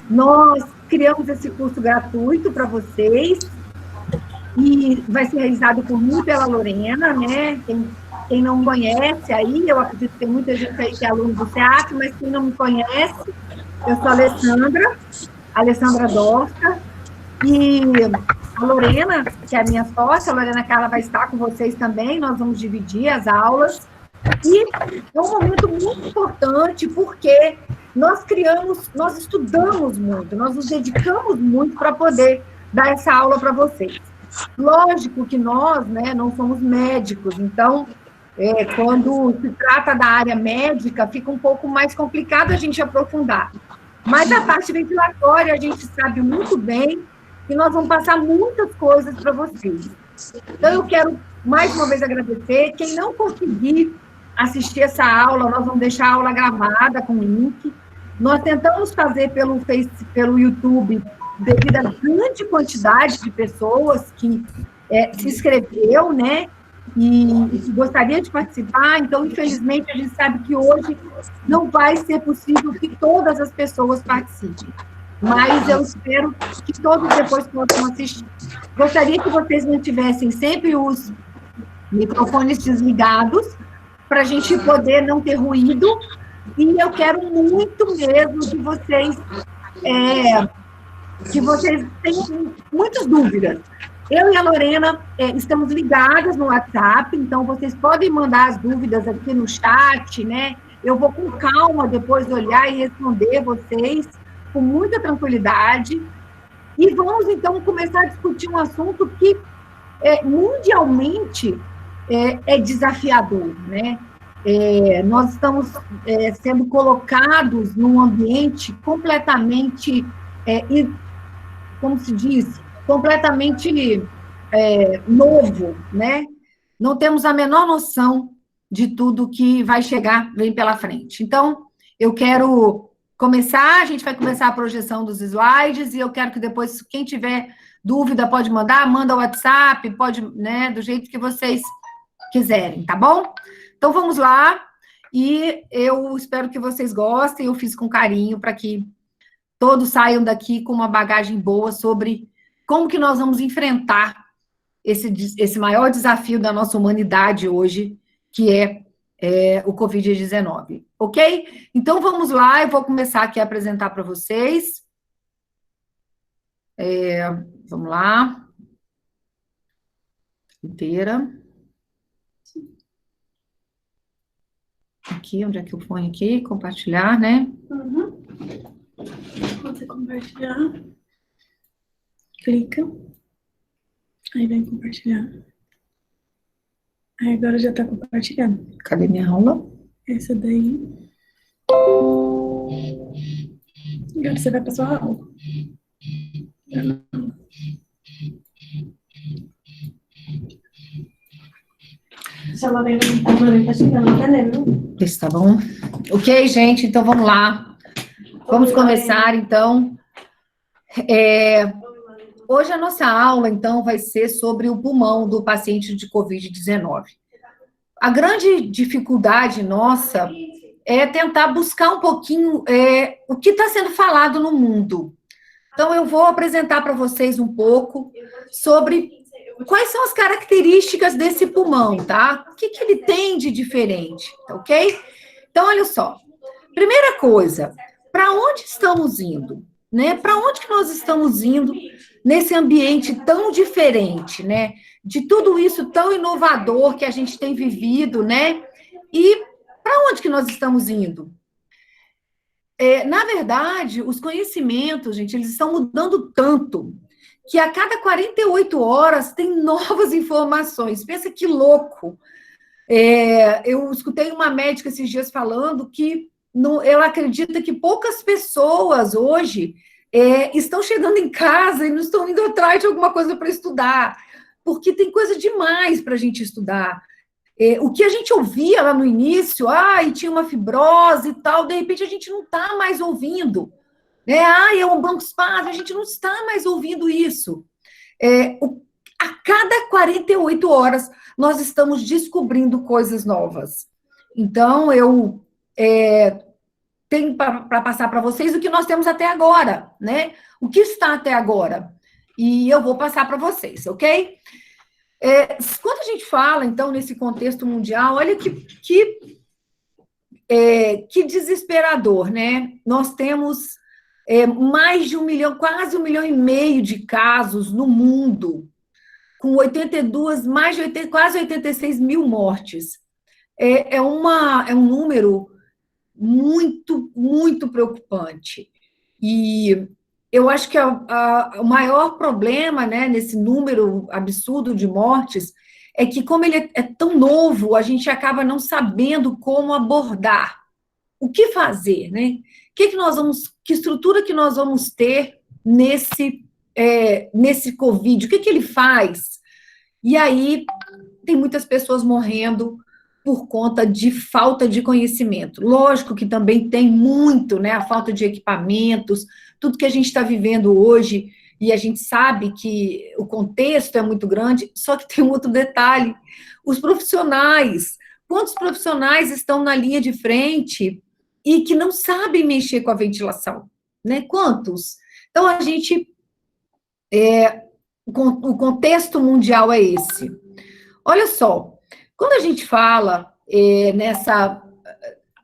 Nós criamos esse curso gratuito para vocês e vai ser realizado por mim e pela Lorena, né? Quem não conhece aí, eu acredito que tem muita gente aí que é aluno do SEAP, mas quem não me conhece, eu sou a Alessandra Dorsta, e a Lorena, que é a minha sócia, a Lorena Carla vai estar com vocês também, nós vamos dividir as aulas, e é um momento muito importante, porque nós estudamos muito, nós nos dedicamos muito para poder dar essa aula para vocês. Lógico que nós, né, não somos médicos, então, quando se trata da área médica, fica um pouco mais complicado a gente aprofundar. Mas a parte ventilatória, a gente sabe muito bem e nós vamos passar muitas coisas para vocês. Então, eu quero, mais uma vez, agradecer. Quem não conseguir assistir essa aula, nós vamos deixar a aula gravada com o link. Nós tentamos fazer pelo YouTube, devido à grande quantidade de pessoas que se inscreveu, né? E que gostaria de participar. Então, infelizmente, a gente sabe que hoje não vai ser possível que todas as pessoas participem. Mas eu espero que todos depois possam assistir. Gostaria que vocês mantivessem sempre os microfones desligados, para a gente poder não ter ruído, e eu quero muito mesmo que vocês tenham muitas dúvidas. Eu e a Lorena estamos ligadas no WhatsApp, então vocês podem mandar as dúvidas aqui no chat, né? Eu vou com calma depois olhar e responder vocês com muita tranquilidade. E vamos, então, começar a discutir um assunto que mundialmente é desafiador, né? Nós estamos sendo colocados num ambiente completamente, como se diz, completamente novo, né? Não temos a menor noção de tudo que vem pela frente. Então, eu quero começar, a gente vai começar a projeção dos slides, e eu quero que depois, quem tiver dúvida, pode manda o WhatsApp, pode, né, do jeito que vocês quiserem, tá bom? Então, vamos lá, e eu espero que vocês gostem, eu fiz com carinho, para que todos saiam daqui com uma bagagem boa sobre como que nós vamos enfrentar esse maior desafio da nossa humanidade hoje, que é o Covid-19, ok? Então, vamos lá, eu vou começar aqui a apresentar para vocês. Vamos lá. Inteira. Aqui, onde é que eu ponho aqui? Compartilhar, né? Uhum. Você compartilhar. Clica. Aí vem compartilhar. Aí agora já tá compartilhando. Cadê minha aula? Essa daí. Agora você vai para sua aula. Se a Lorena não tá chegando, tá lendo? Isso, tá bom? Ok, gente, então vamos lá. Vamos começar, então. Hoje a nossa aula, então, vai ser sobre o pulmão do paciente de Covid-19. A grande dificuldade nossa é tentar buscar um pouquinho o que está sendo falado no mundo. Então, eu vou apresentar para vocês um pouco sobre quais são as características desse pulmão, tá? O que ele tem de diferente, ok? Então, olha só. Primeira coisa, para onde estamos indo? Né? Para onde que nós estamos indo nesse ambiente tão diferente, né? De tudo isso tão inovador que a gente tem vivido, né? E para onde que nós estamos indo? Na verdade, os conhecimentos, gente, eles estão mudando tanto que a cada 48 horas tem novas informações. Pensa que louco. Eu escutei uma médica esses dias falando que ela acredita que poucas pessoas hoje estão chegando em casa e não estão indo atrás de alguma coisa para estudar, porque tem coisa demais para a gente estudar. O que a gente ouvia lá no início, e tinha uma fibrose e tal, de repente a gente não está mais ouvindo. É um broncoespasmo, a gente não está mais ouvindo isso. A cada 48 horas, nós estamos descobrindo coisas novas. Então, eu tenho para passar para vocês o que nós temos até agora, né? O que está até agora. E eu vou passar para vocês, ok? Quando a gente fala, então, nesse contexto mundial, olha que desesperador, né? Nós temos mais de 1 milhão, quase 1,5 milhão de casos no mundo, com 82, quase 86 mil mortes. É um número muito, muito preocupante. E eu acho que o maior problema, né, nesse número absurdo de mortes é que, como ele é tão novo, a gente acaba não sabendo como abordar. O que fazer, né? Que estrutura que nós vamos ter nesse Covid? O que ele faz? E aí, tem muitas pessoas morrendo por conta de falta de conhecimento. Lógico que também tem muito, né, a falta de equipamentos, tudo que a gente está vivendo hoje, e a gente sabe que o contexto é muito grande, só que tem um outro detalhe, os profissionais, quantos profissionais estão na linha de frente e que não sabem mexer com a ventilação, né? Quantos? Então, o contexto mundial é esse. Olha só, quando a gente fala nessa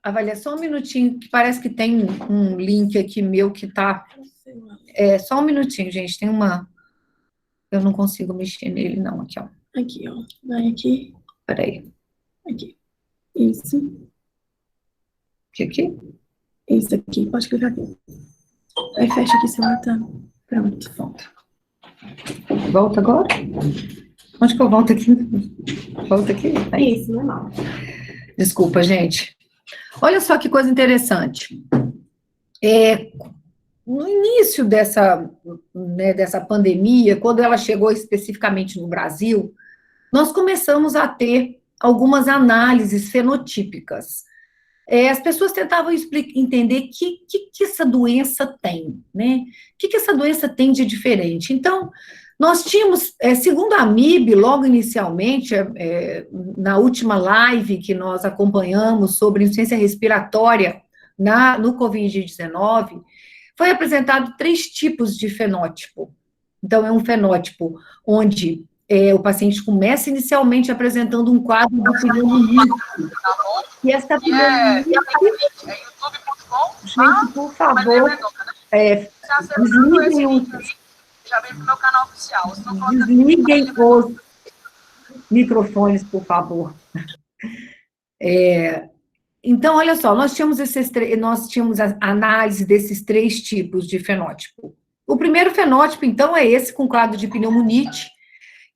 avaliação, um minutinho, que parece que tem um link aqui meu que está... só um minutinho, gente, tem uma... Eu não consigo mexer nele, não, aqui, ó. Aqui, ó, vai aqui. Peraí. Aqui. Isso. Aqui? Isso aqui, pode clicar aqui. Aí fecha aqui, seu botão. Pronto. Volta agora? Onde que eu volto aqui? Volta aqui? Aí. Isso, normal. Desculpa, gente. Olha só que coisa interessante. No início dessa pandemia, quando ela chegou especificamente no Brasil, nós começamos a ter algumas análises fenotípicas. As pessoas tentavam entender o que essa doença tem, né? O que essa doença tem de diferente. Então, nós tínhamos, segundo a AMIB, logo inicialmente, na última live que nós acompanhamos sobre insuficiência respiratória no Covid-19, foi apresentado 3 tipos de fenótipo. Então, é um fenótipo onde o paciente começa inicialmente apresentando um quadro de pneumonia. E essa pneumonia... Gente, por favor, desliguem os microfones, por favor. Então, olha só, nós tínhamos a análise desses 3 tipos de fenótipo. O primeiro fenótipo, então, é esse com quadro de pneumonite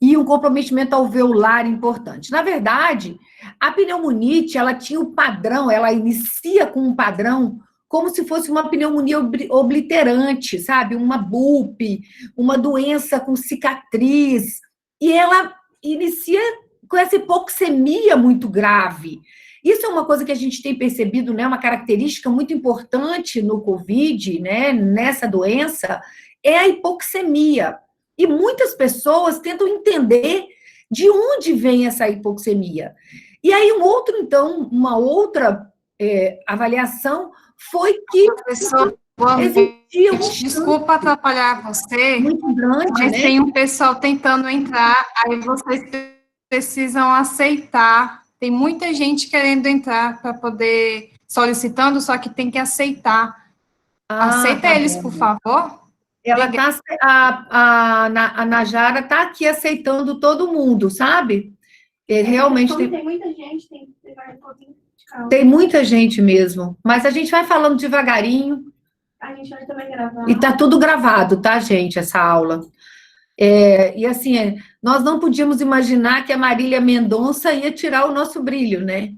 e um comprometimento alveolar importante. Na verdade, a pneumonite, ela tinha um padrão, ela inicia com um padrão como se fosse uma pneumonia obliterante, sabe? Uma BUP, uma doença com cicatriz, e ela inicia com essa hipoxemia muito grave. Isso é uma coisa que a gente tem percebido, né? Uma característica muito importante no COVID, né? Nessa doença, é a hipoxemia. E muitas pessoas tentam entender de onde vem essa hipoxemia. E aí, uma outra avaliação foi que existia desculpa atrapalhar você, muito grande, mas né? Tem um pessoal tentando entrar, aí vocês precisam aceitar. Tem muita gente querendo entrar para poder, solicitando, só que tem que aceitar. Aceita tá eles, bom. Por favor. A Najara está aqui aceitando todo mundo, sabe? Realmente tem muita gente, tem que pegar um pouquinho de calma. Tem muita gente mesmo, mas a gente vai falando devagarinho. A gente vai também gravar. E está tudo gravado, tá, gente, essa aula. E assim, nós não podíamos imaginar que a Marília Mendonça ia tirar o nosso brilho, né?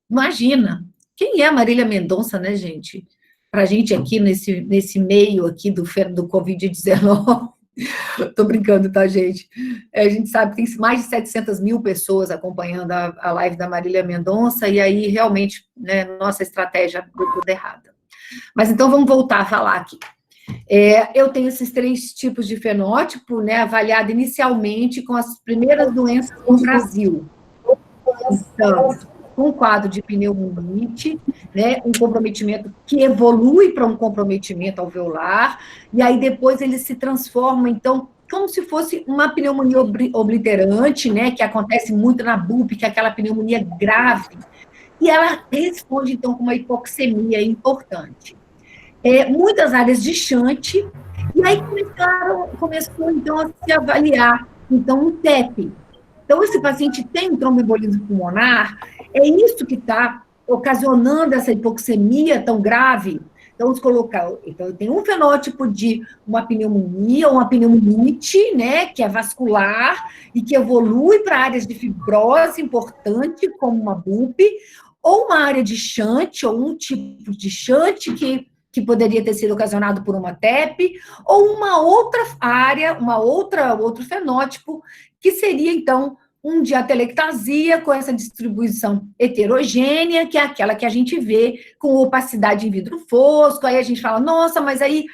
Imagina. Quem é a Marília Mendonça, né, gente? Para a gente aqui, nesse meio aqui do Covid-19, estou brincando, tá, gente? A gente sabe que tem mais de 700 mil pessoas acompanhando a live da Marília Mendonça, e aí, realmente, né, nossa estratégia deu tudo errada. Mas, então, vamos voltar a falar aqui. Eu tenho esses 3 tipos de fenótipo, né, avaliado inicialmente com as primeiras doenças no Brasil. Então, com quadro de pneumonite, né, um comprometimento que evolui para um comprometimento alveolar, e aí depois ele se transforma, então, como se fosse uma pneumonia obliterante, né, que acontece muito na BUP, que é aquela pneumonia grave, e ela responde, então, com uma hipoxemia importante. Muitas áreas de shunt, e aí começou, então, a se avaliar, então, um TEP. Então, esse paciente tem um tromboembolismo pulmonar, é isso que está ocasionando essa hipoxemia tão grave. Então, vamos colocar, então, tem um fenótipo de uma pneumonia, uma pneumonite, né, que é vascular, e que evolui para áreas de fibrose importante, como uma BUP, ou uma área de shunt, ou um tipo de shunt que poderia ter sido ocasionado por uma TEP, ou uma outra área, outro fenótipo, que seria, então, um de atelectasia com essa distribuição heterogênea, que é aquela que a gente vê com opacidade em vidro fosco, aí a gente fala, nossa, mas aí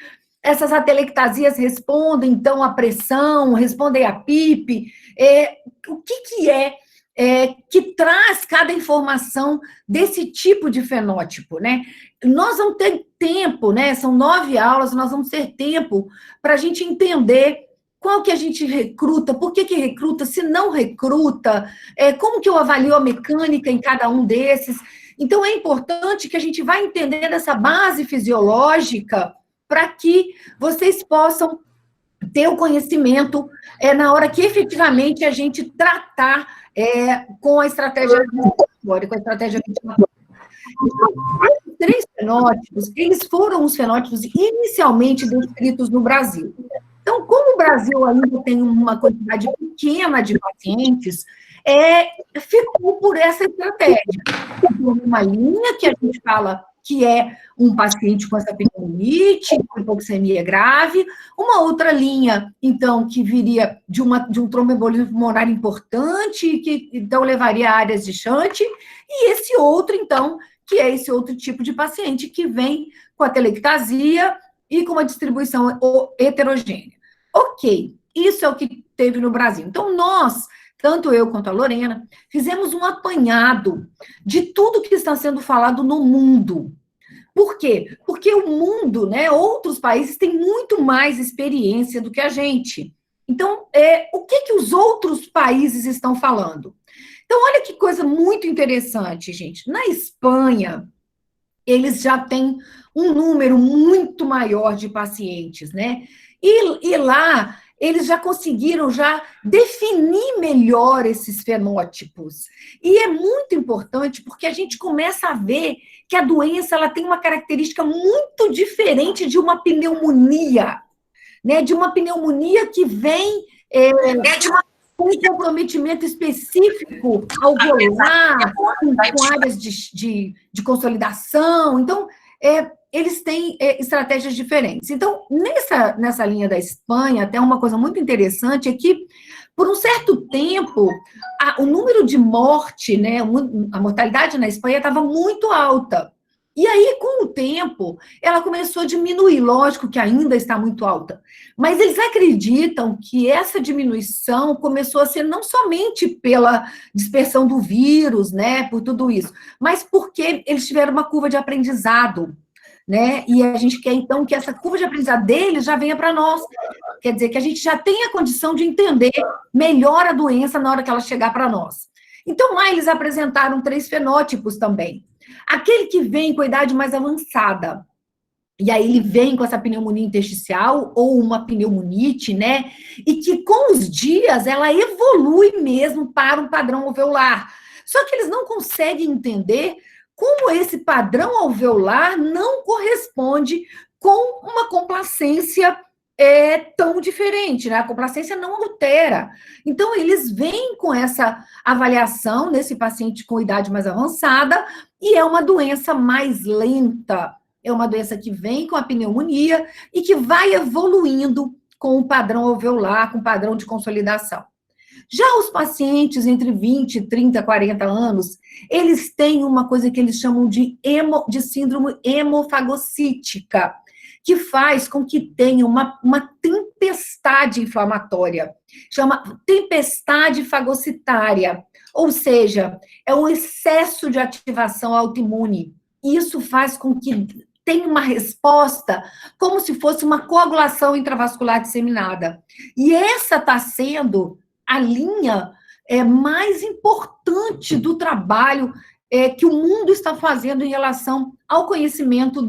essas atelectasias respondem, então, à pressão, respondem à PIP, o que é que traz cada informação desse tipo de fenótipo, né? Nós vamos ter tempo, né? São 9 aulas, nós vamos ter tempo para a gente entender qual que a gente recruta, por que recruta, se não recruta, como que eu avalio a mecânica em cada um desses. Então, é importante que a gente vá entendendo essa base fisiológica para que vocês possam ter o conhecimento na hora que efetivamente a gente tratar com a estratégia ventilatória, com a estratégia ventilatória. Então, esses 3 fenótipos, eles foram os fenótipos inicialmente descritos no Brasil. Então, como o Brasil ainda tem uma quantidade pequena de pacientes, ficou por essa estratégia. Uma linha que a gente fala que é um paciente com essa pneumonite, com hipoxemia grave, uma outra linha, então, que viria de um tromboembolismo pulmonar importante, que, então, levaria a áreas de shunt, e esse outro, então, que é esse outro tipo de paciente que vem com a telectasia e com uma distribuição heterogênea. Ok, isso é o que teve no Brasil. Então, nós, tanto eu quanto a Lorena, fizemos um apanhado de tudo que está sendo falado no mundo. Por quê? Porque o mundo, né, outros países têm muito mais experiência do que a gente. Então, o que os outros países estão falando? Então, olha que coisa muito interessante, gente. Na Espanha, eles já têm um número muito maior de pacientes, né? E lá, eles já conseguiram definir melhor esses fenótipos. E é muito importante porque a gente começa a ver que a doença ela tem uma característica muito diferente de uma pneumonia, né? De uma pneumonia que vem de um comprometimento específico alveolar, com áreas de consolidação. Então, eles têm estratégias diferentes. Então, nessa linha da Espanha, até uma coisa muito interessante é que, por um certo tempo, o número de morte, né, a mortalidade na Espanha estava muito alta. E aí, com o tempo, ela começou a diminuir. Lógico que ainda está muito alta. Mas eles acreditam que essa diminuição começou a ser não somente pela dispersão do vírus, né, por tudo isso, mas porque eles tiveram uma curva de aprendizado, né? E a gente quer, então, que essa curva de aprendizado deles já venha para nós. Quer dizer, que a gente já tenha condição de entender melhor a doença na hora que ela chegar para nós. Então, lá eles apresentaram 3 fenótipos também. Aquele que vem com a idade mais avançada, e aí ele vem com essa pneumonia intersticial ou uma pneumonite, né? E que com os dias ela evolui mesmo para um padrão alveolar. Só que eles não conseguem entender como esse padrão alveolar não corresponde com uma complacência tão diferente, né? A complacência não altera. Então, eles vêm com essa avaliação nesse paciente com idade mais avançada, e é uma doença mais lenta, é uma doença que vem com a pneumonia e que vai evoluindo com o padrão alveolar, com o padrão de consolidação. Já os pacientes entre 20, 30, 40 anos, eles têm uma coisa que eles chamam de síndrome hemofagocítica, que faz com que tenha uma tempestade inflamatória, chama tempestade fagocitária, ou seja, é um excesso de ativação autoimune. Isso faz com que tenha uma resposta como se fosse uma coagulação intravascular disseminada. E essa está sendo a linha mais importante do trabalho que o mundo está fazendo em relação ao conhecimento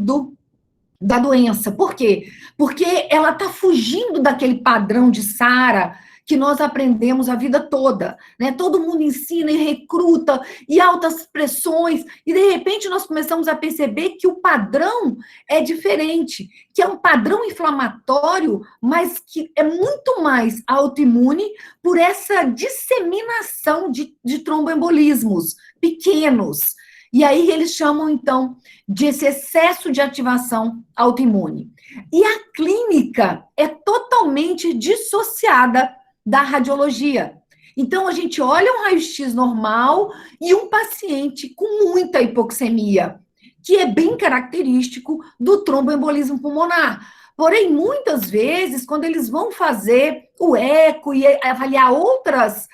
da doença. Por quê? Porque ela está fugindo daquele padrão de SARA que nós aprendemos a vida toda, né? Todo mundo ensina e recruta, e altas pressões, e de repente nós começamos a perceber que o padrão é diferente, que é um padrão inflamatório, mas que é muito mais autoimune por essa disseminação de tromboembolismos pequenos. E aí eles chamam, então, de esse excesso de ativação autoimune. E a clínica é totalmente dissociada da radiologia. Então, a gente olha um raio-x normal e um paciente com muita hipoxemia, que é bem característico do tromboembolismo pulmonar. Porém, muitas vezes, quando eles vão fazer o eco e avaliar outras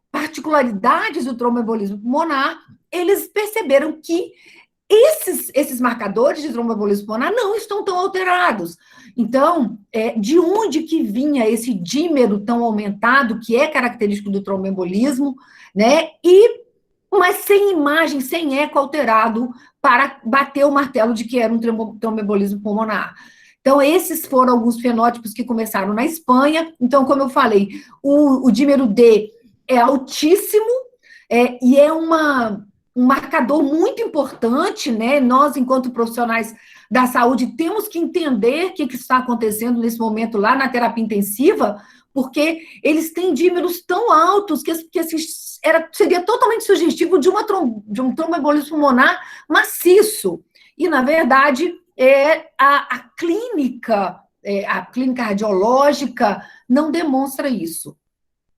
particularidades do tromboembolismo pulmonar, eles perceberam que esses marcadores de tromboembolismo pulmonar não estão tão alterados. Então, de onde que vinha esse dímero tão aumentado, que é característico do tromboembolismo, né? Mas sem imagem, sem eco alterado, para bater o martelo de que era um tromboembolismo pulmonar. Então, esses foram alguns fenótipos que começaram na Espanha. Então, como eu falei, o dímero D é altíssimo, e é um marcador muito importante, né? Nós, enquanto profissionais da saúde, temos que entender o que está acontecendo nesse momento lá na terapia intensiva, porque eles têm dímeros tão altos que assim, seria totalmente sugestivo de um tromboembolismo pulmonar maciço. E, na verdade, a clínica radiológica não demonstra isso.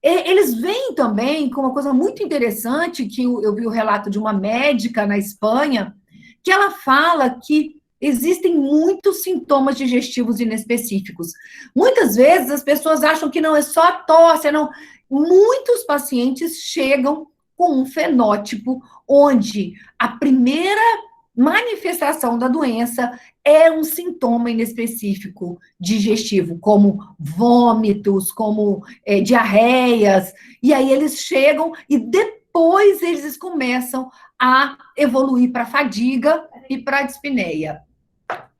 Eles vêm também com uma coisa muito interessante, que eu vi o relato de uma médica na Espanha, que ela fala que existem muitos sintomas digestivos inespecíficos. Muitas vezes as pessoas acham que não é só tosse, não. Muitos pacientes chegam com um fenótipo onde a primeira manifestação da doença é um sintoma inespecífico digestivo, como vômitos, como diarreias, e aí eles chegam e depois eles começam a evoluir para fadiga e para dispneia.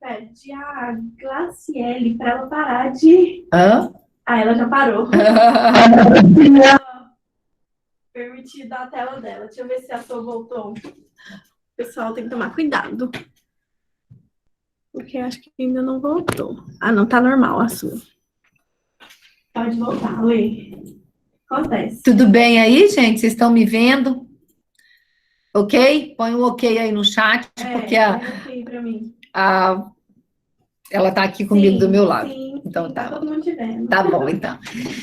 Pede a Glaciele para ela parar de... Hã? Ah, ela já parou. Permitido a tela dela. Deixa eu ver se a sua voltou. O pessoal tem que tomar cuidado. Porque acho que ainda não voltou. Ah, não, tá normal a sua. Pode voltar, Lê. Acontece. Tudo bem aí, gente? Vocês estão me vendo? Ok? Põe um ok aí no chat, porque ok pra mim. ela tá aqui comigo do meu lado. Sim, então tá todo mundo te vendo. Tá bom, então.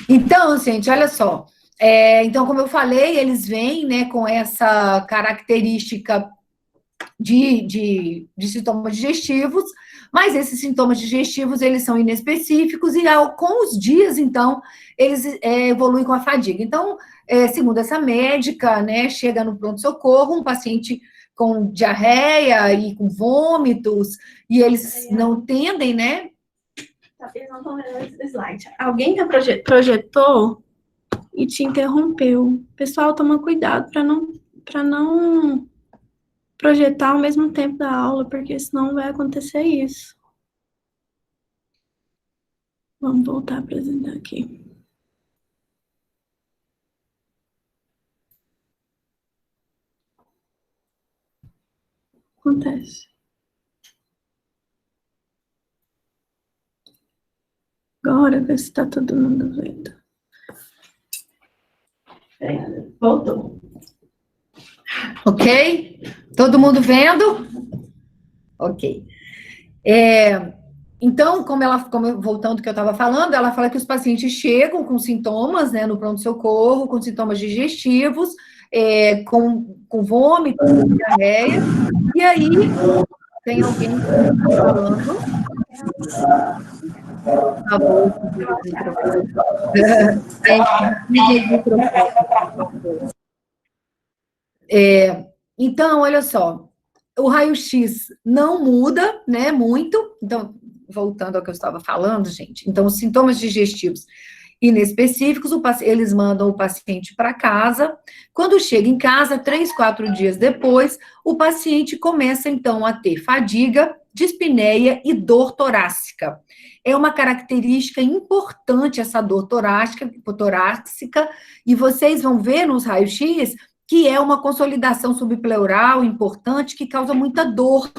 Então, gente, olha só. Então, como eu falei, eles vêm, né, com essa característica de sintomas digestivos, mas esses sintomas digestivos, eles são inespecíficos e com os dias, então, eles evoluem com a fadiga. Então, segundo essa médica, né, chega no pronto-socorro um paciente com diarreia e com vômitos, e eles não tendem, né? Eles não estão vendo esse slide. Alguém que projetou e te interrompeu. Pessoal, toma cuidado para não projetar ao mesmo tempo da aula, porque senão vai acontecer isso. Vamos voltar a apresentar aqui. Acontece. Agora, ver se está todo mundo vendo. Voltou. Ok? Todo mundo vendo? Ok. Então, voltando ao que eu estava falando, ela fala que os pacientes chegam com sintomas, né, no pronto-socorro, com sintomas digestivos, com vômito, com diarreia, e aí tem alguém falando. Por favor, então, olha só, o raio-x não muda, né, muito. Então, voltando ao que eu estava falando, gente, então, os sintomas digestivos inespecíficos, eles mandam o paciente para casa. Quando chega em casa, 3, 4 dias depois, o paciente começa, então, a ter fadiga, dispneia e dor torácica. É uma característica importante essa dor torácica, e vocês vão ver nos raios-x que é uma consolidação subpleural importante que causa muita dor,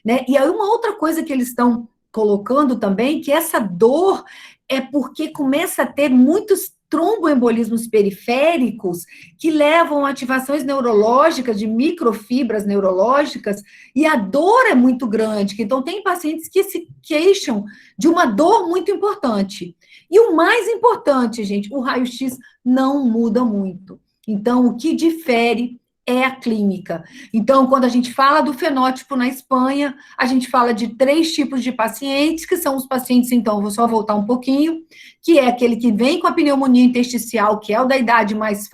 né? E aí uma outra coisa que eles estão colocando também, que essa dor é porque começa a ter muitos tromboembolismos periféricos que levam a ativações neurológicas de microfibras neurológicas, e a dor é muito grande. Então, tem pacientes que se queixam de uma dor muito importante. E o mais importante, gente, o raio-x não muda muito. Então, o que difere é a clínica. Então, quando a gente fala do fenótipo na Espanha, a gente fala de 3 tipos de pacientes, que são os pacientes, então, vou só voltar um pouquinho, que é aquele que vem com a pneumonia intersticial, que é o da idade mais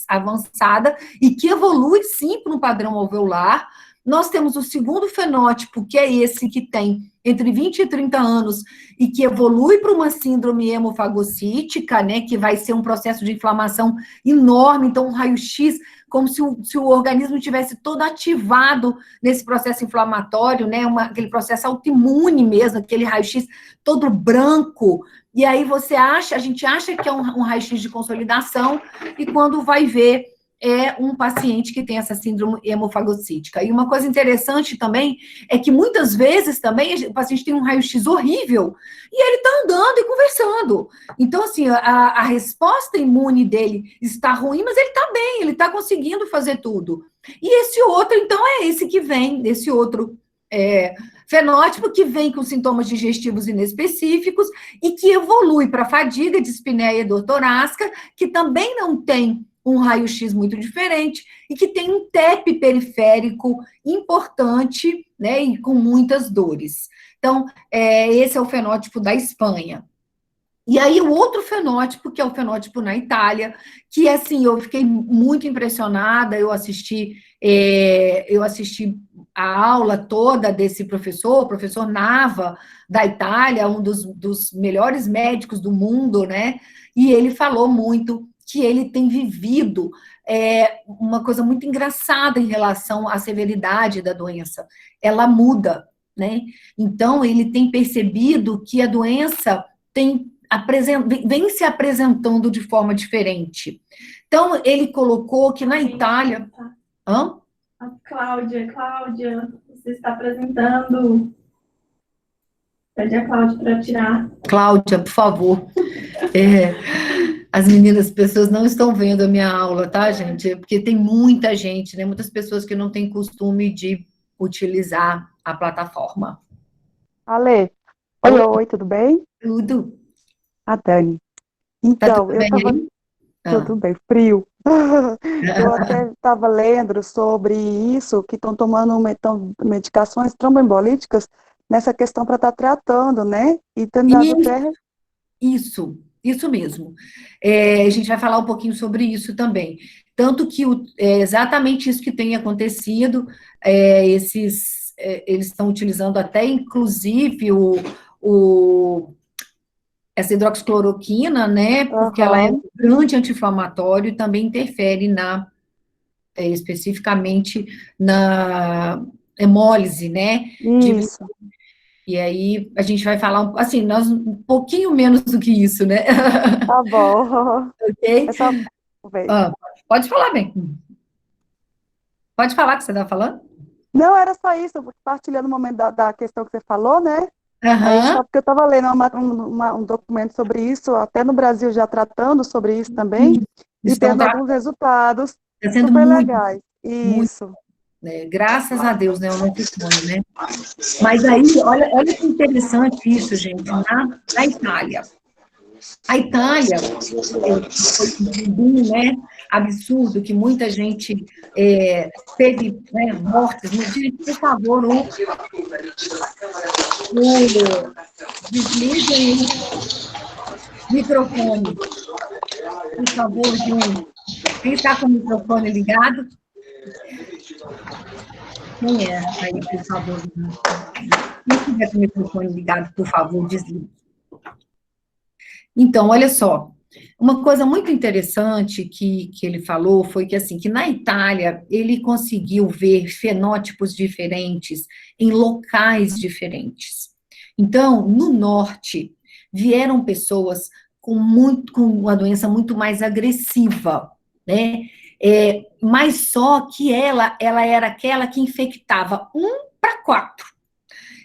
avançada, e que evolui, sim, para um padrão alveolar. Nós temos o segundo fenótipo, que é esse que tem entre 20 e 30 anos, e que evolui para uma síndrome hemofagocítica, né, que vai ser um processo de inflamação enorme. Então, um raio-x, como se o organismo tivesse todo ativado nesse processo inflamatório, né, aquele processo autoimune mesmo, aquele raio-x todo branco. E aí a gente acha que é um raio-x de consolidação, e quando vai ver, é um paciente que tem essa síndrome hemofagocítica. E uma coisa interessante também é que muitas vezes também o paciente tem um raio-x horrível e ele está andando e conversando. Então, assim, a resposta imune dele está ruim, mas ele está bem, ele está conseguindo fazer tudo. E esse outro, então, é esse que vem, esse outro fenótipo que vem com sintomas digestivos inespecíficos e que evolui para fadiga, dispneia e dor torácica, que também não tem um raio-x muito diferente, e que tem um TEP periférico importante, né, e com muitas dores. Então, esse é o fenótipo da Espanha. E aí, o outro fenótipo, que é o fenótipo na Itália, que, assim, eu fiquei muito impressionada, eu assisti a aula toda desse professor, o professor Nava, da Itália, um dos melhores médicos do mundo, né, e ele falou muito que ele tem vivido uma coisa muito engraçada em relação à severidade da doença. Ela muda, né? Então, ele tem percebido que a doença vem se apresentando de forma diferente. Então, ele colocou que na Itália... Hã? A Cláudia, você está apresentando. Pede a Cláudia para tirar. Cláudia, por favor. As pessoas não estão vendo a minha aula, tá, gente? Porque tem muita gente, né? Muitas pessoas que não têm costume de utilizar a plataforma. Ale, oi, tudo bem? Tudo. A Dani. Então, eu estava... Tudo bem, frio. Eu até estava lendo sobre isso, que estão tomando medicações tromboembolíticas nessa questão para estar tratando, né? E tentando até... Isso mesmo. A gente vai falar um pouquinho sobre isso também. Tanto que é exatamente isso que tem acontecido, eles estão utilizando até, inclusive, essa hidroxicloroquina, né, porque ela é um grande anti-inflamatório e também interfere especificamente na hemólise, né? Isso. E aí, a gente vai falar, assim, nós um pouquinho menos do que isso, né? Tá bom. Ok? É só... Pode falar, bem. Pode falar que você está falando? Não, era só isso, partilhando o momento da questão que você falou, né? Aí, só porque eu estava lendo um documento sobre isso, até no Brasil já tratando sobre isso também, e tendo alguns resultados super legais. Isso. Graças a Deus, né? Eu não suponho, né? Mas aí, olha que interessante isso, gente, na Itália. A Itália foi um boom, né, absurdo, que muita gente teve, né, mortes. Gente, por favor, Desliguem o microfone, por favor, Júnior. Quem está com o microfone ligado? Quem é? Aí, por favor. Quem estiver com o microfone ligado, por favor, desligue. Então, olha só. Uma coisa muito interessante que ele falou foi que, assim, que na Itália ele conseguiu ver fenótipos diferentes em locais diferentes. Então, no norte, vieram pessoas com uma doença muito mais agressiva, né? Mas só que ela era aquela que infectava 1 para 4.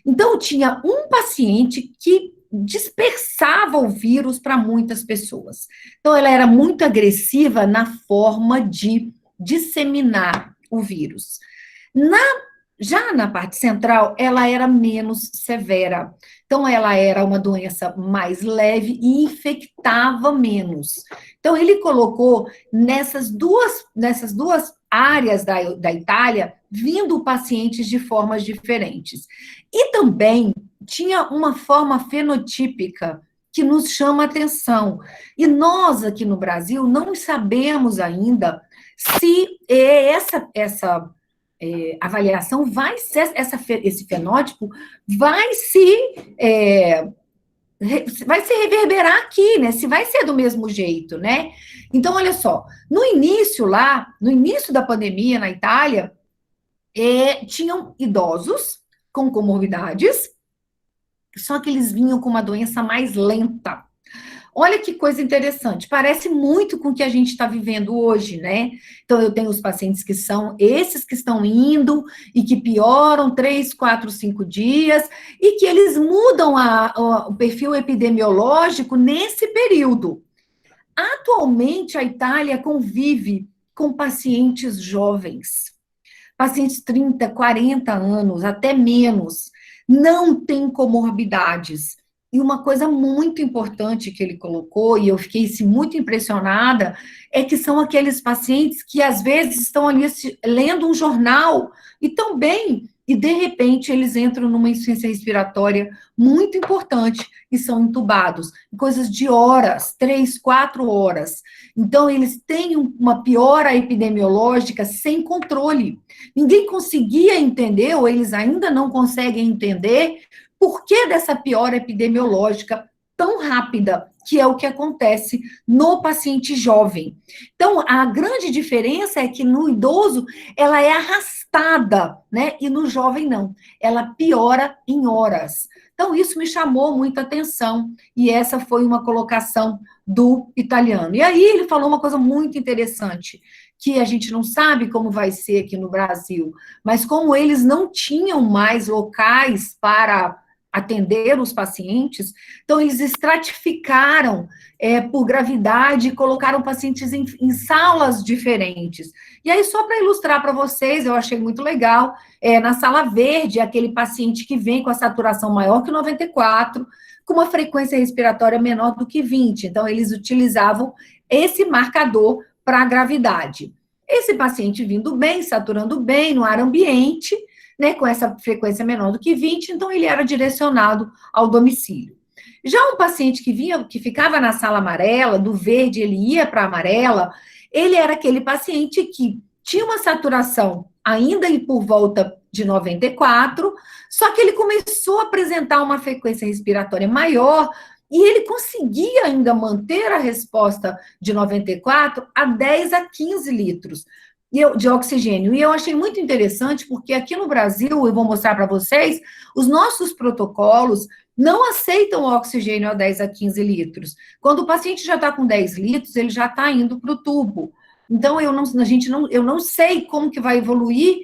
Então, tinha um paciente que dispersava o vírus para muitas pessoas. Então, ela era muito agressiva na forma de disseminar o vírus. Já na parte central, ela era menos severa. Então, ela era uma doença mais leve e infectava menos. Então, ele colocou nessas duas áreas da Itália, vindo pacientes de formas diferentes. E também tinha uma forma fenotípica que nos chama atenção. E nós, aqui no Brasil, não sabemos ainda se essa avaliação vai ser, esse fenótipo vai se reverberar aqui, né? Se vai ser do mesmo jeito, né? Então, olha só, no início da pandemia na Itália, tinham idosos com comorbidades, só que eles vinham com uma doença mais lenta. Olha que coisa interessante, parece muito com o que a gente está vivendo hoje, né? Então, eu tenho os pacientes que são esses que estão indo e que pioram 3, 4, 5 dias, e que eles mudam o perfil epidemiológico nesse período. Atualmente, a Itália convive com pacientes jovens, pacientes 30, 40 anos, até menos, não têm comorbidades. E uma coisa muito importante que ele colocou, e eu fiquei muito impressionada, é que são aqueles pacientes que, às vezes, estão ali lendo um jornal e tão bem, e, de repente, eles entram numa insuficiência respiratória muito importante e são entubados, em coisas de horas, 3, 4 horas. Então, eles têm uma piora epidemiológica sem controle. Ninguém conseguia entender, ou eles ainda não conseguem entender, por que dessa piora epidemiológica tão rápida, que é o que acontece no paciente jovem. Então, a grande diferença é que no idoso, ela é arrastada, né? E no jovem, não. Ela piora em horas. Então, isso me chamou muita atenção, e essa foi uma colocação do italiano. E aí, ele falou uma coisa muito interessante, que a gente não sabe como vai ser aqui no Brasil, mas como eles não tinham mais locais para atender os pacientes, então eles estratificaram por gravidade e colocaram pacientes em salas diferentes. E aí, só para ilustrar para vocês, eu achei muito legal, na sala verde, aquele paciente que vem com a saturação maior que 94, com uma frequência respiratória menor do que 20, então eles utilizavam esse marcador para a gravidade. Esse paciente vindo bem, saturando bem no ar ambiente, né, com essa frequência menor do que 20, então ele era direcionado ao domicílio. Já um paciente que ficava na sala amarela, do verde ele ia para a amarela, ele era aquele paciente que tinha uma saturação ainda por volta de 94, só que ele começou a apresentar uma frequência respiratória maior, e ele conseguia ainda manter a resposta de 94 a 10 a 15 litros de oxigênio. E eu achei muito interessante, porque aqui no Brasil, eu vou mostrar para vocês, os nossos protocolos não aceitam oxigênio a 10 a 15 litros. Quando o paciente já está com 10 litros, ele já está indo para o tubo. Então, eu não sei como que vai evoluir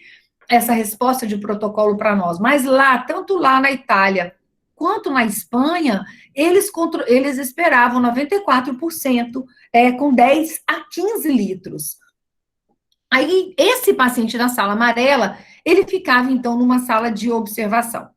essa resposta de protocolo para nós, mas tanto lá na Itália quanto na Espanha, eles esperavam 94% com 10 a 15 litros. Aí, esse paciente na sala amarela, ele ficava, então, numa sala de observação.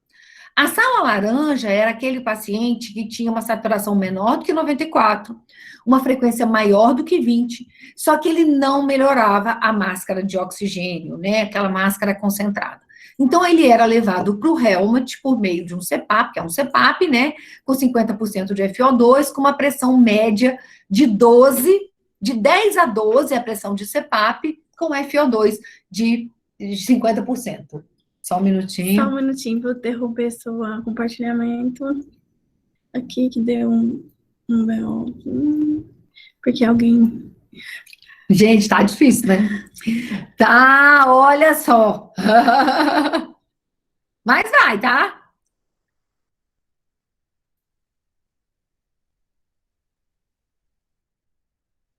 A sala laranja era aquele paciente que tinha uma saturação menor do que 94, uma frequência maior do que 20, só que ele não melhorava a máscara de oxigênio, né, aquela máscara concentrada. Então, ele era levado para o Helmut por meio de um CPAP, que é um CPAP, né, com 50% de FO2, com uma pressão média de 10 a 12, a pressão de CPAP, com FO2 de 50%. Só um minutinho. Só um minutinho, vou interromper seu compartilhamento. Aqui que deu um BO. Porque alguém... Gente, tá difícil, né? Tá, olha só. Mas vai, tá?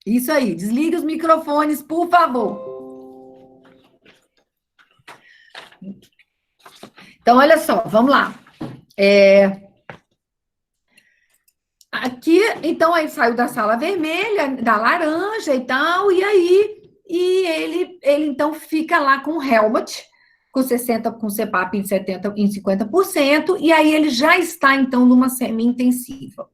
Isso aí, desliga os microfones, por favor. Então, olha só, vamos lá. Aqui, então, aí saiu da sala vermelha, da laranja e tal, e aí, ele então fica lá com o Helmut, com CPAP em 50%, e aí ele já está, então, numa semi-intensiva.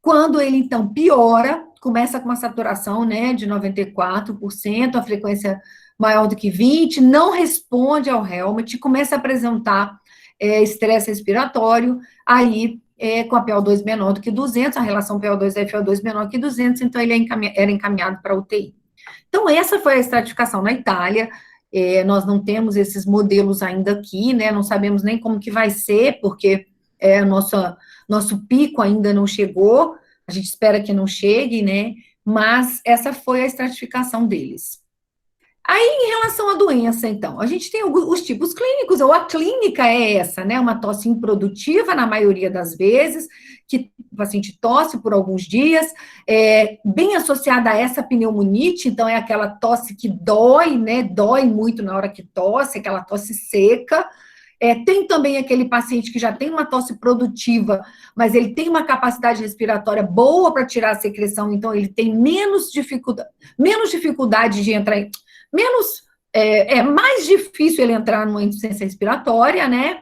Quando ele, então, piora, começa com uma saturação, né, de 94%, a frequência maior do que 20%, não responde ao Helmut, começa a apresentar estresse respiratório, aí com a PO2 menor do que 200, a relação PO2 e FO2 menor que 200, então ele era encaminhado para UTI. Então, essa foi a estratificação na Itália. Nós não temos esses modelos ainda aqui, né, não sabemos nem como que vai ser, porque nosso pico ainda não chegou, a gente espera que não chegue, né, mas essa foi a estratificação deles. Aí, em relação à doença, então, a gente tem os tipos clínicos, ou a clínica é essa, né, uma tosse improdutiva, na maioria das vezes, que o paciente tosse por alguns dias, bem associada a essa pneumonite, então é aquela tosse que dói, né, dói muito na hora que tosse, aquela tosse seca. Tem também aquele paciente que já tem uma tosse produtiva, mas ele tem uma capacidade respiratória boa para tirar a secreção, então ele tem menos dificuldade de entrar mais difícil ele entrar numa insuficiência respiratória, né?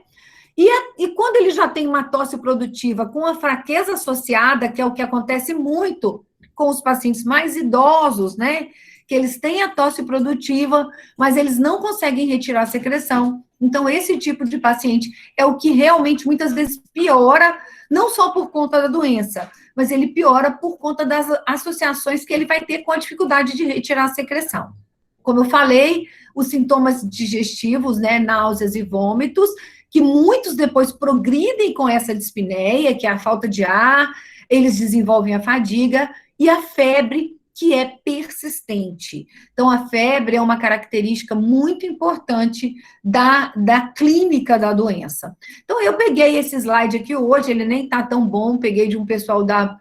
E quando ele já tem uma tosse produtiva com a fraqueza associada, que é o que acontece muito com os pacientes mais idosos, né? Que eles têm a tosse produtiva, mas eles não conseguem retirar a secreção. Então, esse tipo de paciente é o que realmente muitas vezes piora, não só por conta da doença, mas ele piora por conta das associações que ele vai ter com a dificuldade de retirar a secreção. Como eu falei, os sintomas digestivos, né, náuseas e vômitos, que muitos depois progridem com essa dispneia, que é a falta de ar, eles desenvolvem a fadiga, e a febre, que é persistente. Então, a febre é uma característica muito importante da clínica da doença. Então, eu peguei esse slide aqui hoje, ele nem está tão bom, peguei de um pessoal da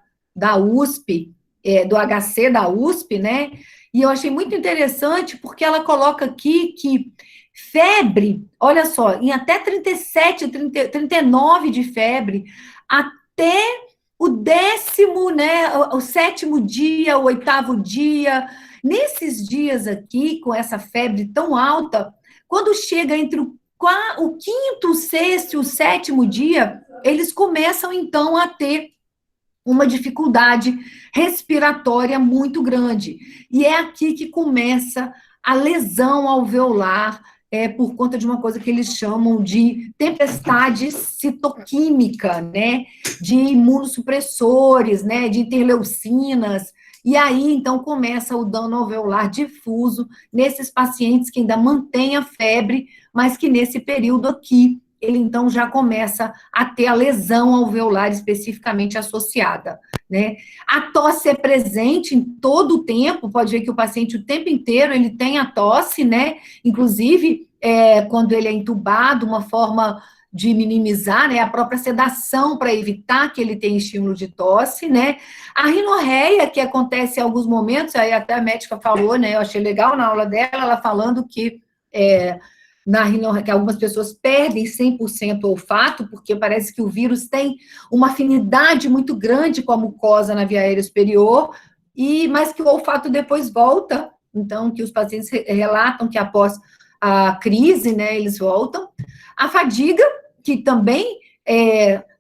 USP, do HC da USP, né? E eu achei muito interessante, porque ela coloca aqui que febre, olha só, em até 39 de febre, até o 10º, né, o 7º dia, o 8º dia, nesses dias aqui, com essa febre tão alta, quando chega entre o 5º, o 6º e o 7º dia, eles começam, então, a ter uma dificuldade respiratória muito grande. E é aqui que começa a lesão alveolar, por conta de uma coisa que eles chamam de tempestade citoquímica, né, de imunossupressores, né, de interleucinas, e aí, então, começa o dano alveolar difuso nesses pacientes que ainda mantêm a febre, mas que nesse período aqui, ele então já começa a ter a lesão alveolar especificamente associada, né? A tosse é presente em todo o tempo, pode ver que o paciente o tempo inteiro ele tem a tosse, né? Inclusive, quando ele é entubado, uma forma de minimizar, né, a própria sedação para evitar que ele tenha estímulo de tosse, né? A rinorreia, que acontece em alguns momentos, aí até a médica falou, né, eu achei legal na aula dela, ela falando que na rinorreia, que algumas pessoas perdem 100% o olfato, porque parece que o vírus tem uma afinidade muito grande com a mucosa na via aérea superior, mas que o olfato depois volta, então, que os pacientes relatam que após a crise, né, eles voltam. A fadiga, que também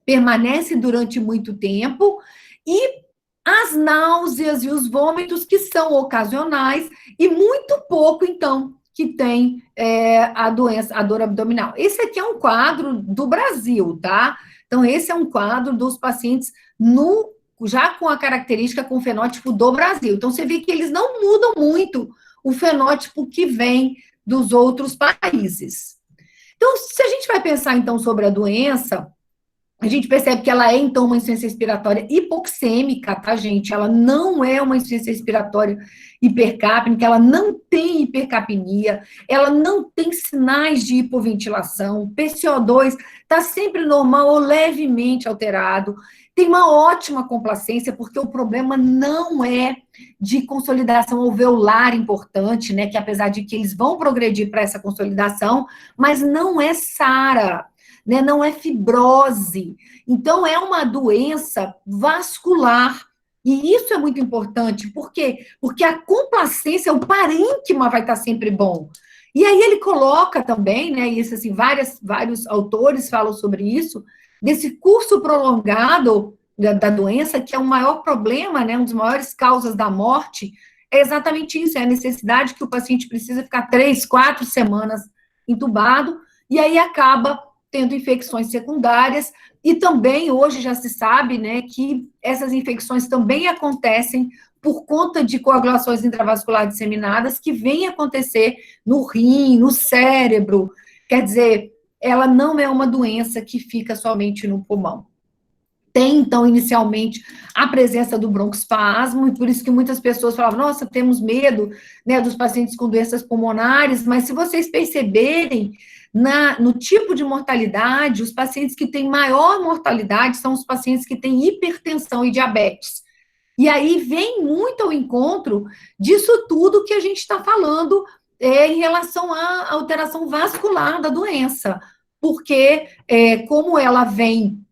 permanece durante muito tempo, e as náuseas e os vômitos, que são ocasionais, e muito pouco, então, que tem a doença, a dor abdominal. Esse aqui é um quadro do Brasil, tá? Então, esse é um quadro dos pacientes já com a característica, com o fenótipo do Brasil. Então, você vê que eles não mudam muito o fenótipo que vem dos outros países. Então, se a gente vai pensar, então, sobre a doença, a gente percebe que ela é, então, uma insuficiência respiratória hipoxêmica, tá, gente? Ela não é uma insuficiência respiratória hipercapnia, ela não tem hipercapnia, ela não tem sinais de hipoventilação, PCO2 está sempre normal ou levemente alterado, tem uma ótima complacência, porque o problema não é de consolidação alveolar importante, né, que apesar de que eles vão progredir para essa consolidação, mas não é SARA, né, não é fibrose. Então, é uma doença vascular. E isso é muito importante. Por quê? Porque a complacência, o parênquima vai estar sempre bom. E aí ele coloca também, né, isso assim, vários autores falam sobre isso, desse curso prolongado da doença, que é o maior problema, né, uma das maiores causas da morte, é exatamente isso, é a necessidade que o paciente precisa ficar 3, 4 semanas entubado, e aí acaba tendo infecções secundárias, e também hoje já se sabe, né, que essas infecções também acontecem por conta de coagulações intravasculares disseminadas que vêm acontecer no rim, no cérebro, quer dizer, ela não é uma doença que fica somente no pulmão. Tem, então, inicialmente, a presença do broncoespasmo, e por isso que muitas pessoas falavam, nossa, temos medo, né, dos pacientes com doenças pulmonares, mas se vocês perceberem, no tipo de mortalidade, os pacientes que têm maior mortalidade são os pacientes que têm hipertensão e diabetes. E aí vem muito ao encontro disso tudo que a gente está falando em relação à alteração vascular da doença, porque como ela vem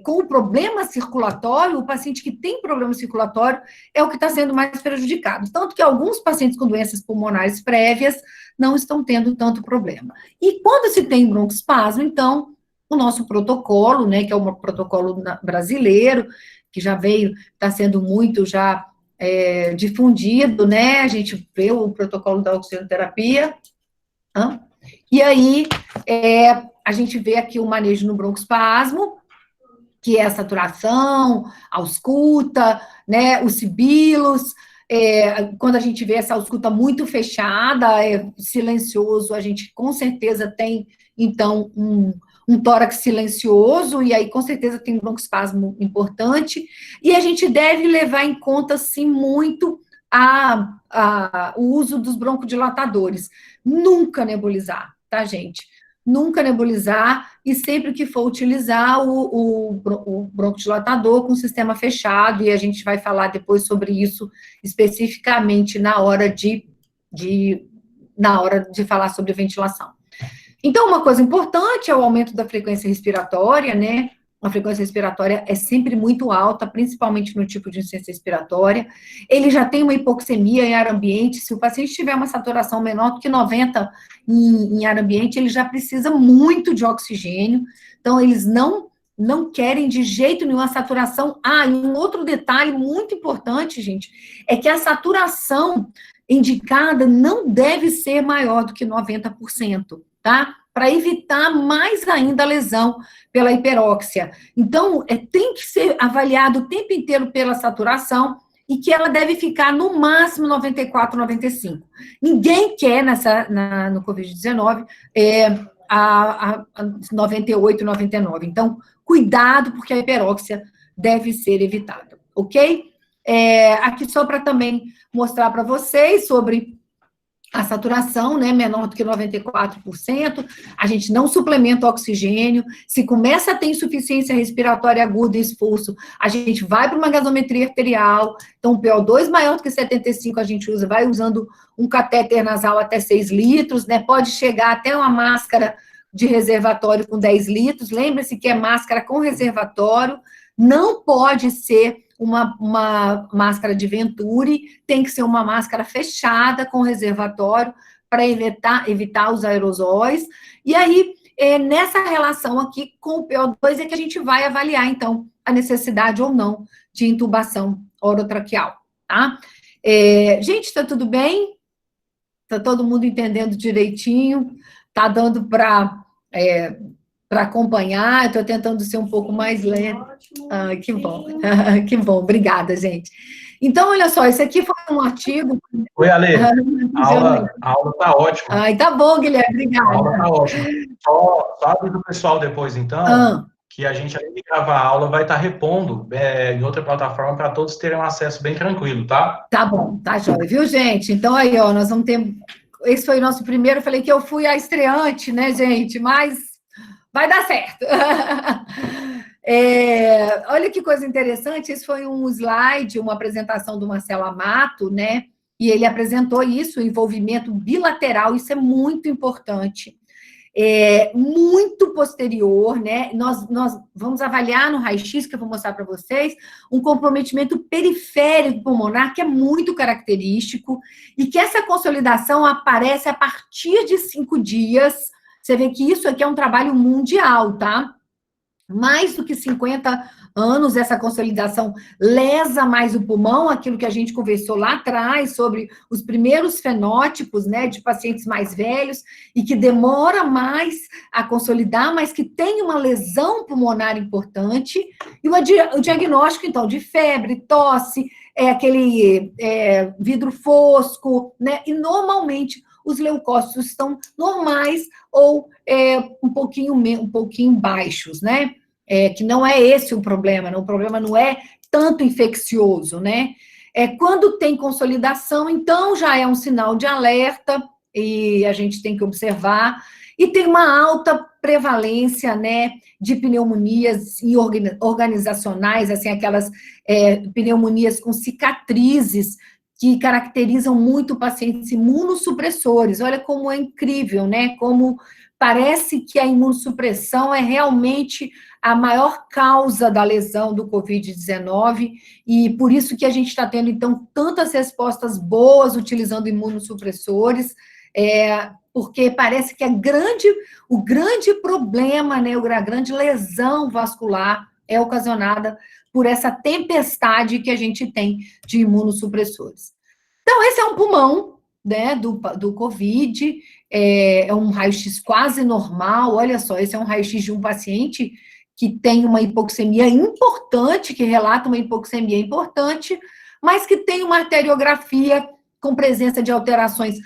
com o problema circulatório, o paciente que tem problema circulatório é o que está sendo mais prejudicado. Tanto que alguns pacientes com doenças pulmonares prévias não estão tendo tanto problema. E quando se tem broncoespasmo, então, o nosso protocolo, né, que é o protocolo brasileiro, que já está sendo muito já difundido, né, a gente vê o protocolo da oxigenoterapia, e aí a gente vê aqui o manejo no broncoespasmo, que é a saturação, a ausculta, né, os sibilos, quando a gente vê essa ausculta muito fechada, silencioso, a gente com certeza tem, então, um tórax silencioso, e aí com certeza tem um broncoespasmo importante, e a gente deve levar em conta, sim, muito o uso dos broncodilatadores. Nunca nebulizar, tá, gente? Nunca nebulizar, e sempre que for utilizar o broncodilatador com sistema fechado, e a gente vai falar depois sobre isso especificamente na hora de falar sobre ventilação. Então, uma coisa importante é o aumento da frequência respiratória, né? A frequência respiratória é sempre muito alta, principalmente no tipo de insuficiência respiratória. Ele já tem uma hipoxemia em ar ambiente. Se o paciente tiver uma saturação menor do que 90 em ar ambiente, ele já precisa muito de oxigênio. Então, eles não querem de jeito nenhum a saturação. E um outro detalhe muito importante, gente, é que a saturação indicada não deve ser maior do que 90%, tá? Para evitar mais ainda a lesão pela hiperóxia. Então, tem que ser avaliado o tempo inteiro pela saturação e que ela deve ficar no máximo 94, 95. Ninguém quer no Covid-19 a 98, 99. Então, cuidado, porque a hiperóxia deve ser evitada, ok? Aqui só para também mostrar para vocês sobre a saturação, né, menor do que 94%, a gente não suplementa o oxigênio, se começa a ter insuficiência respiratória aguda e esforço, a gente vai para uma gasometria arterial, então o PO2 maior do que 75 a gente vai usando um catéter nasal até 6 litros, né, pode chegar até uma máscara de reservatório com 10 litros, lembre-se que é máscara com reservatório, não pode ser uma máscara de Venturi, tem que ser uma máscara fechada com reservatório para evitar os aerosóis. E aí, nessa relação aqui com o PO2 é que a gente vai avaliar, então, a necessidade ou não de intubação orotraqueal, tá? Gente, tá tudo bem? Está todo mundo entendendo direitinho? Está dando para acompanhar? Estou tentando ser um pouco mais lenta. Ótimo. Ah, que bom. Que bom. Obrigada, gente. Então, olha só, esse aqui foi um artigo... Oi, Ale. A aula está ótima. Ai, tá bom, Guilherme, obrigada. A aula está ótima. Só avisa o pessoal depois, então, que a gente, além de gravar a aula, vai estar repondo em outra plataforma para todos terem um acesso bem tranquilo, tá? Tá bom, tá jóia, viu, gente? Então, aí, ó, nós vamos ter... Esse foi o nosso primeiro, eu falei que eu fui a estreante, né, gente? Mas vai dar certo. Olha que coisa interessante, esse foi um slide, uma apresentação do Marcelo Amato, né? E ele apresentou isso, o envolvimento bilateral, isso é muito importante. Muito posterior, né? Nós vamos avaliar no raio-x, que eu vou mostrar para vocês, um comprometimento periférico pulmonar, que é muito característico, e que essa consolidação aparece a partir de 5 dias. Você vê que isso aqui é um trabalho mundial, tá? Mais do que 50 anos, essa consolidação lesa mais o pulmão, aquilo que a gente conversou lá atrás, sobre os primeiros fenótipos, né, de pacientes mais velhos, e que demora mais a consolidar, mas que tem uma lesão pulmonar importante, e o diagnóstico, então, de febre, tosse, aquele vidro fosco, né, e normalmente os leucócitos estão normais ou um pouquinho baixos, né? Que não é esse o problema não é tanto infeccioso, né? Quando tem consolidação, então já é um sinal de alerta e a gente tem que observar. E tem uma alta prevalência, né, de pneumonias organizacionais, assim, aquelas pneumonias com cicatrizes, que caracterizam muito pacientes imunossupressores. Olha como é incrível, né? Como parece que a imunossupressão é realmente a maior causa da lesão do Covid-19, e por isso que a gente está tendo, então, tantas respostas boas utilizando imunossupressores, porque parece que o grande problema, né, a grande lesão vascular é ocasionada por essa tempestade que a gente tem de imunossupressores. Então, esse é um pulmão, né, do Covid, é um raio-x quase normal. Olha só, esse é um raio-x de um paciente que tem uma hipoxemia importante, que relata uma hipoxemia importante, mas que tem uma arteriografia com presença de alterações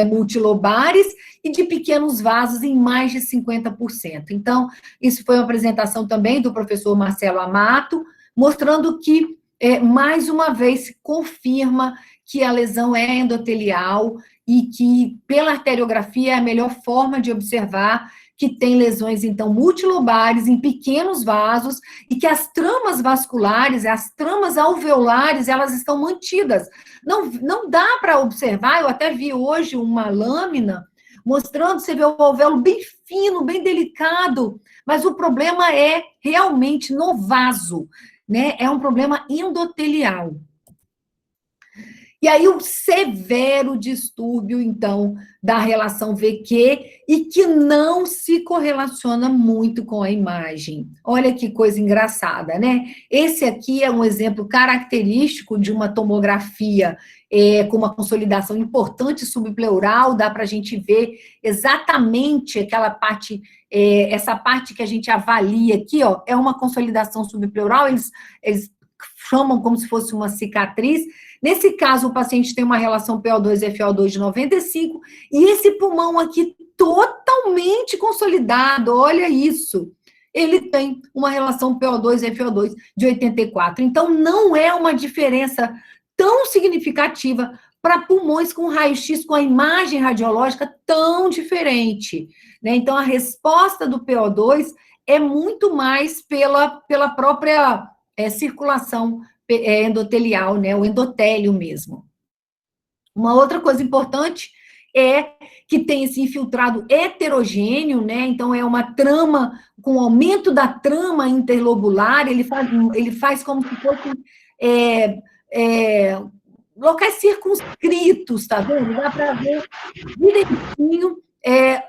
multilobares e de pequenos vasos em mais de 50%. Então, isso foi uma apresentação também do professor Marcelo Amato, mostrando que, mais uma vez, se confirma que a lesão é endotelial e que, pela arteriografia, é a melhor forma de observar que tem lesões, então, multilobares em pequenos vasos e que as tramas vasculares, as tramas alveolares, elas estão mantidas. Não dá para observar, eu até vi hoje uma lâmina mostrando, você vê o alvéolo bem fino, bem delicado, mas o problema é realmente no vaso, né? É um problema endotelial. E aí, o severo distúrbio, então, da relação VQ e que não se correlaciona muito com a imagem. Olha que coisa engraçada, né? Esse aqui é um exemplo característico de uma tomografia com uma consolidação importante subpleural, dá para a gente ver exatamente aquela parte, essa parte que a gente avalia aqui, ó, é uma consolidação subpleural, eles chamam como se fosse uma cicatriz. Nesse caso, o paciente tem uma relação PO2 e FO2 de 95, e esse pulmão aqui totalmente consolidado, olha isso. Ele tem uma relação PO2 e FO2 de 84. Então, não é uma diferença tão significativa para pulmões com raio-x, com a imagem radiológica tão diferente, né? Então, a resposta do PO2 é muito mais pela própria circulação endotelial, né, o endotélio mesmo. Uma outra coisa importante é que tem esse infiltrado heterogêneo, né, então é uma trama, com aumento da trama interlobular, ele faz como se fosse locais circunscritos, tá vendo? Dá para ver direitinho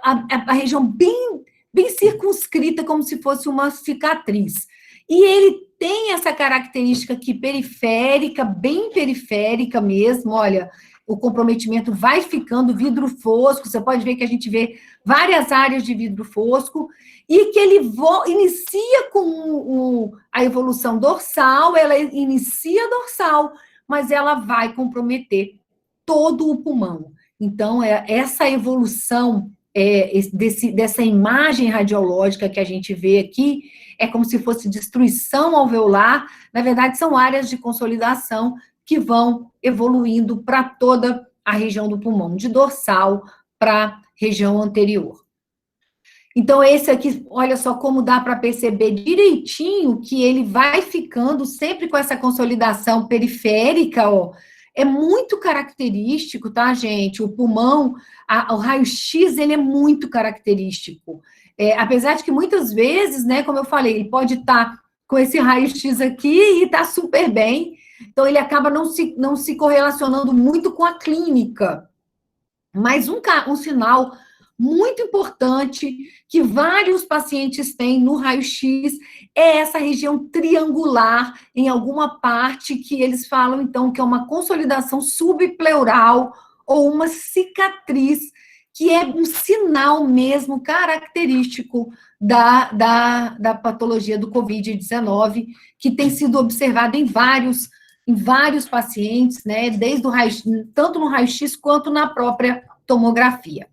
a região bem circunscrita, como se fosse uma cicatriz. E ele tem essa característica aqui periférica, bem periférica mesmo, olha, o comprometimento vai ficando vidro fosco, você pode ver que a gente vê várias áreas de vidro fosco, e que ele inicia com a evolução dorsal, ela inicia dorsal, mas ela vai comprometer todo o pulmão. Então, essa evolução dessa imagem radiológica que a gente vê aqui, é como se fosse destruição alveolar, na verdade, são áreas de consolidação que vão evoluindo para toda a região do pulmão, de dorsal para a região anterior. Então, esse aqui, olha só como dá para perceber direitinho que ele vai ficando sempre com essa consolidação periférica, ó. É muito característico, tá, gente? O pulmão, o raio-x, ele é muito característico. Apesar de que muitas vezes, né, como eu falei, ele pode estar com esse raio-x aqui e tá super bem, então ele acaba não se correlacionando muito com a clínica. Mas um sinal muito importante que vários pacientes têm no raio-x é essa região triangular, em alguma parte que eles falam, então, que é uma consolidação subpleural ou uma cicatriz, que é um sinal mesmo característico da patologia do Covid-19, que tem sido observado em vários pacientes, né, desde o raio-x, tanto no raio-x quanto na própria tomografia.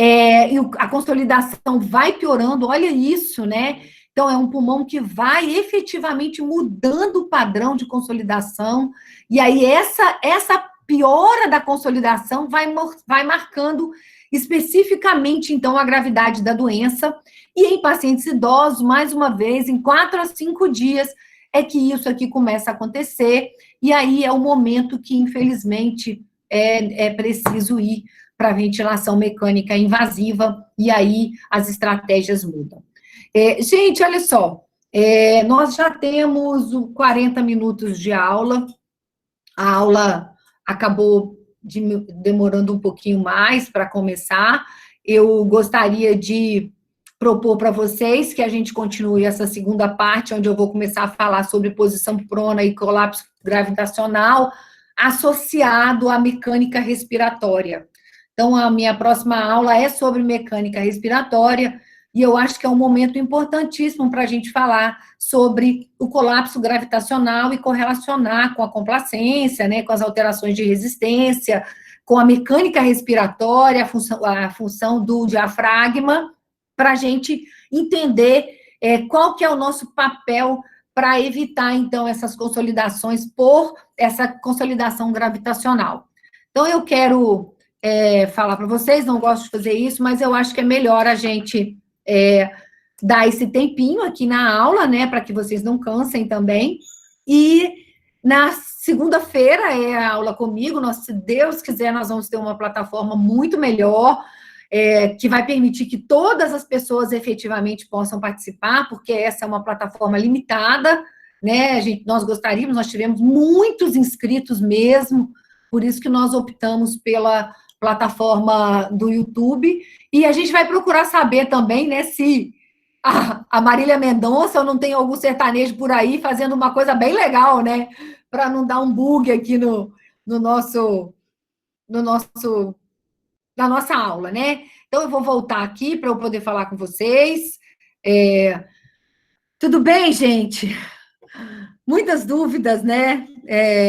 E a consolidação vai piorando, olha isso, né? Então, é um pulmão que vai efetivamente mudando o padrão de consolidação, e aí essa piora da consolidação vai marcando especificamente, então, a gravidade da doença, e em pacientes idosos, mais uma vez, em 4 a 5 dias, é que isso aqui começa a acontecer, e aí é o momento que, infelizmente, é preciso ir para ventilação mecânica invasiva, e aí as estratégias mudam. Gente, olha só, nós já temos 40 minutos de aula, a aula acabou demorando um pouquinho mais para começar, eu gostaria de propor para vocês que a gente continue essa segunda parte, onde eu vou começar a falar sobre posição prona e colapso gravitacional, associado à mecânica respiratória. Então, a minha próxima aula é sobre mecânica respiratória, e eu acho que é um momento importantíssimo para a gente falar sobre o colapso gravitacional e correlacionar com a complacência, né, com as alterações de resistência, com a mecânica respiratória, a função do diafragma, para a gente entender qual que é o nosso papel para evitar, então, essas consolidações por essa consolidação gravitacional. Então, eu quero falar para vocês, não gosto de fazer isso, mas eu acho que é melhor a gente dar esse tempinho aqui na aula, né, para que vocês não cansem também, e na segunda-feira é a aula comigo, se Deus quiser, nós vamos ter uma plataforma muito melhor, que vai permitir que todas as pessoas efetivamente possam participar, porque essa é uma plataforma limitada, né, nós tivemos muitos inscritos mesmo, por isso que nós optamos pela plataforma do YouTube, e a gente vai procurar saber também, né, se a Marília Mendonça ou não tem algum sertanejo por aí fazendo uma coisa bem legal, né, para não dar um bug aqui na nossa aula, né? Então, eu vou voltar aqui para eu poder falar com vocês. Tudo bem, gente? Muitas dúvidas, né?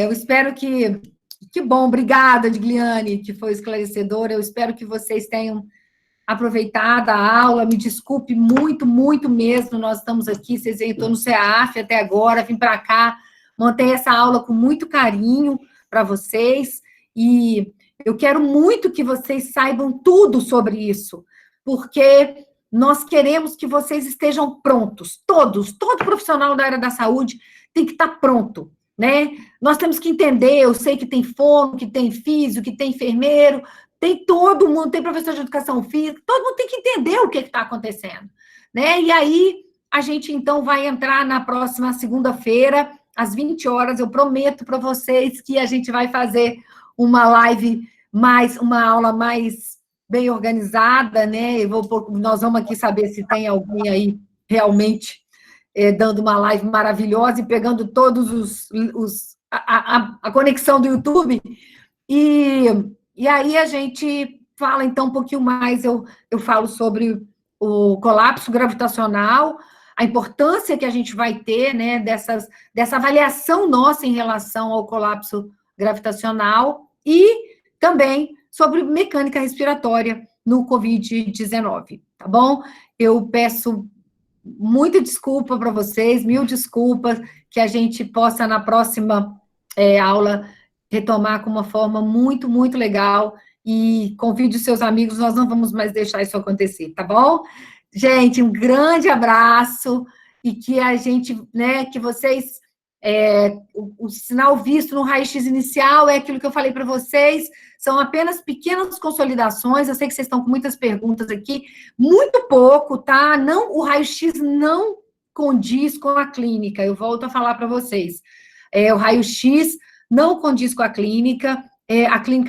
Eu espero que bom, obrigada, Edgliane, que foi esclarecedora. Eu espero que vocês tenham aproveitado a aula. Me desculpe muito, muito mesmo. Nós estamos aqui, vocês veem, estou no CEAF até agora, vim para cá, montei essa aula com muito carinho para vocês, e eu quero muito que vocês saibam tudo sobre isso, porque nós queremos que vocês estejam prontos, todo profissional da área da saúde tem que estar pronto, né? Nós temos que entender, eu sei que tem fono, que tem físio, que tem enfermeiro, tem todo mundo, tem professor de educação física, todo mundo tem que entender o que está acontecendo, né? E aí, a gente, então, vai entrar na próxima segunda-feira, às 20 horas, eu prometo para vocês que a gente vai fazer uma uma aula mais bem organizada, né? Nós vamos aqui saber se tem alguém aí realmente dando uma live maravilhosa e pegando todos a conexão do YouTube, E, e aí a gente fala, então, um pouquinho mais, eu falo sobre o colapso gravitacional, a importância que a gente vai ter, né, dessa avaliação nossa em relação ao colapso gravitacional e também sobre mecânica respiratória no Covid-19, tá bom? Eu peço muita desculpa para vocês, mil desculpas, que a gente possa, na próxima aula, retomar com uma forma muito, muito legal, e convide os seus amigos, nós não vamos mais deixar isso acontecer, tá bom? Gente, um grande abraço, e que a gente, né, que vocês, o sinal visto no raio-x inicial é aquilo que eu falei para vocês, são apenas pequenas consolidações, eu sei que vocês estão com muitas perguntas aqui, muito pouco, tá? Não, o raio-x não condiz com a clínica, eu volto a falar para vocês. O raio-x não condiz com a clínica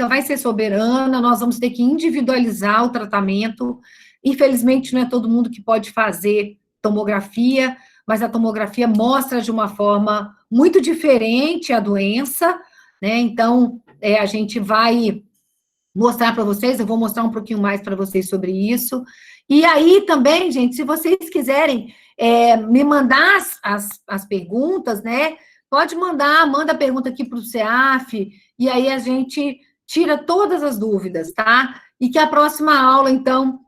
vai ser soberana, nós vamos ter que individualizar o tratamento. Infelizmente, não é todo mundo que pode fazer tomografia, mas a tomografia mostra de uma forma muito diferente a doença, né? Então, a gente vai mostrar para vocês, eu vou mostrar um pouquinho mais para vocês sobre isso. E aí também, gente, se vocês quiserem me mandar as perguntas, né? Pode manda a pergunta aqui para o CEAF, e aí a gente tira todas as dúvidas, tá? E que a próxima aula, então,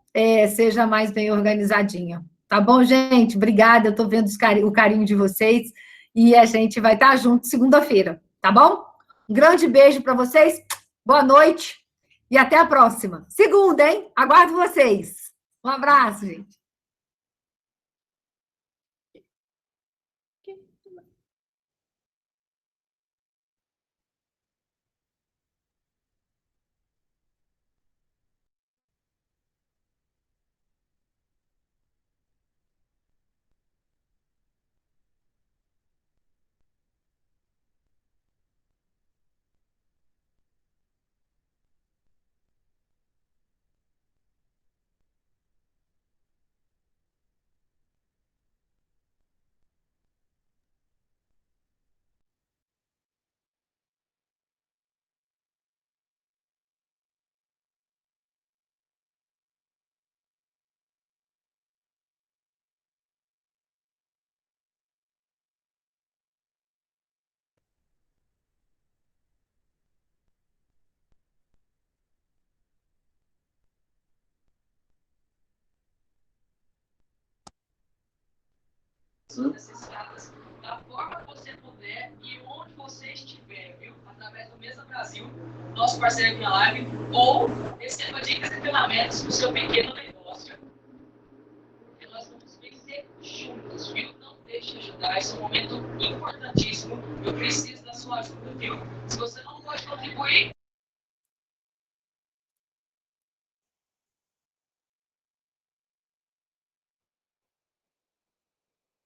seja mais bem organizadinha. Tá bom, gente? Obrigada, eu estou vendo o carinho de vocês, e a gente vai estar junto segunda-feira, tá bom? Um grande beijo para vocês, boa noite, e até a próxima. Segunda, hein? Aguardo vocês. Um abraço, gente. Necessitadas da forma que você puder e onde você estiver, viu? Através do Mesa Brasil, nosso parceiro aqui na live, ou receba dicas e treinamentos do seu pequeno negócio. Porque nós vamos vencer juntos, viu? Não deixe de ajudar, esse é um momento importantíssimo. Eu preciso